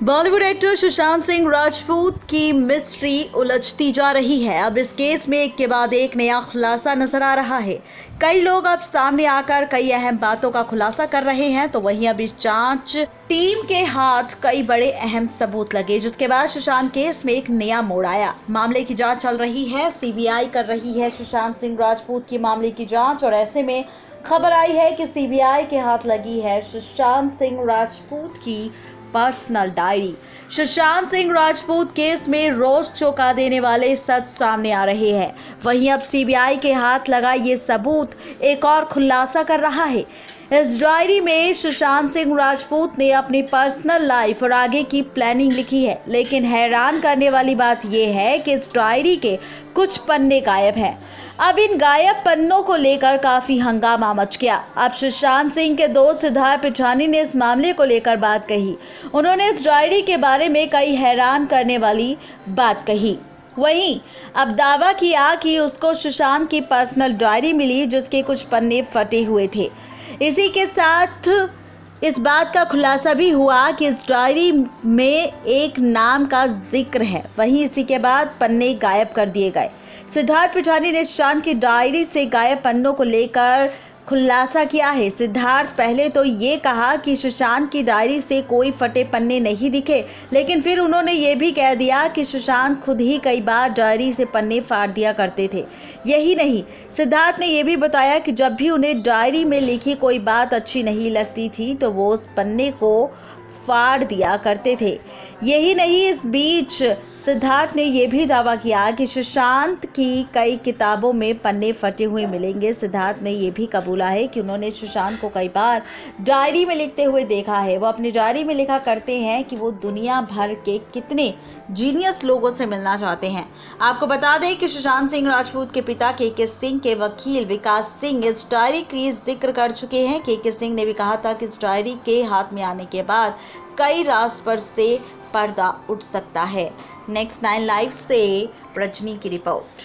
Bollywood actor Sushant Singh Rajput की mystery उलझती जा रही है। अब इस केस में एक के बाद एक नया खुलासा नजर आ रहा है। कई लोग अब सामने आकर कई अहम बातों का खुलासा कर रहे हैं, तो वहीं अब इस जांच टीम के हाथ कई बड़े अहम सबूत लगे, जिसके बाद सुशांत केस में एक नया मोड़ आया। मामले की जांच चल रही है, सीबीआई कर रही है सुशांत सिंह राजपूत की मामले की जांच, और ऐसे में खबर आई है कि सीबीआई के हाथ लगी है सुशांत सिंह राजपूत की personal diary. Sushant Singh Rajput case में रोज चौंका देने वाले सच सामने आ रहे हैं। वहीं अब सीबीआई के हाथ लगा ये सबूत एक और खुलासा कर रहा है। इस डायरी में सुशांत सिंह राजपूत ने अपनी पर्सनल लाइफ और आगे की प्लानिंग लिखी है, लेकिन हैरान करने वाली बात यह है कि इस डायरी के कुछ पन्ने गायब हैं। अब इन गायब पन्नों को लेकर काफी हंगामा मच गया। अब सुशांत सिंह के दोस्त सिद्धार्थ पिठानी ने इस मामले को लेकर बात कही। उन्होंने इस डायरी के बारे में कई हैरान करने वाली बात कही। वहीं अब दावा किया कि उसको सुशांत की पर्सनल डायरी मिली, जिसके कुछ पन्ने फटे हुए थे। इसी के साथ इस बात का खुलासा भी हुआ कि इस डायरी में एक नाम का जिक्र है। वहीं इसी के बाद पन्ने गायब कर दिए गए। सिद्धार्थ पिठानी ने सुशांत की डायरी से गायब पन्नों को लेकर खुलासा किया है। सिद्धार्थ पहले तो ये कहा कि सुशांत की डायरी से कोई फटे पन्ने नहीं दिखे, लेकिन फिर उन्होंने ये भी कह दिया कि सुशांत खुद ही कई बार डायरी से पन्ने फाड़ दिया करते थे। यही नहीं, सिद्धार्थ ने यह भी बताया कि जब भी उन्हें डायरी में लिखी कोई बात अच्छी नहीं लगती थी तो वो उस पन्ने को फाड़ दिया करते थे। यही नहीं, इस बीच सिद्धार्थ ने यह भी दावा किया कि सुशांत की कई किताबों में पन्ने फटे हुए मिलेंगे। सिद्धार्थ ने यह भी कबूला है कि उन्होंने सुशांत को कई बार डायरी में लिखते हुए देखा है। वो अपनी डायरी में लिखा करते हैं कि वो दुनिया भर के कितने जीनियस लोगों से मिलना चाहते हैं। आपको बता दें कि सुशांत सिंह राजपूत के पिता के सिंह के वकील विकास सिंह इस डायरी की जिक्र कर चुके हैं। के सिंह ने भी कहा था कि इस डायरी के हाथ में आने के बाद कई राज पर से पर्दा उठ सकता है। नेक्स्ट 9 लाइव से रजनी की रिपोर्ट।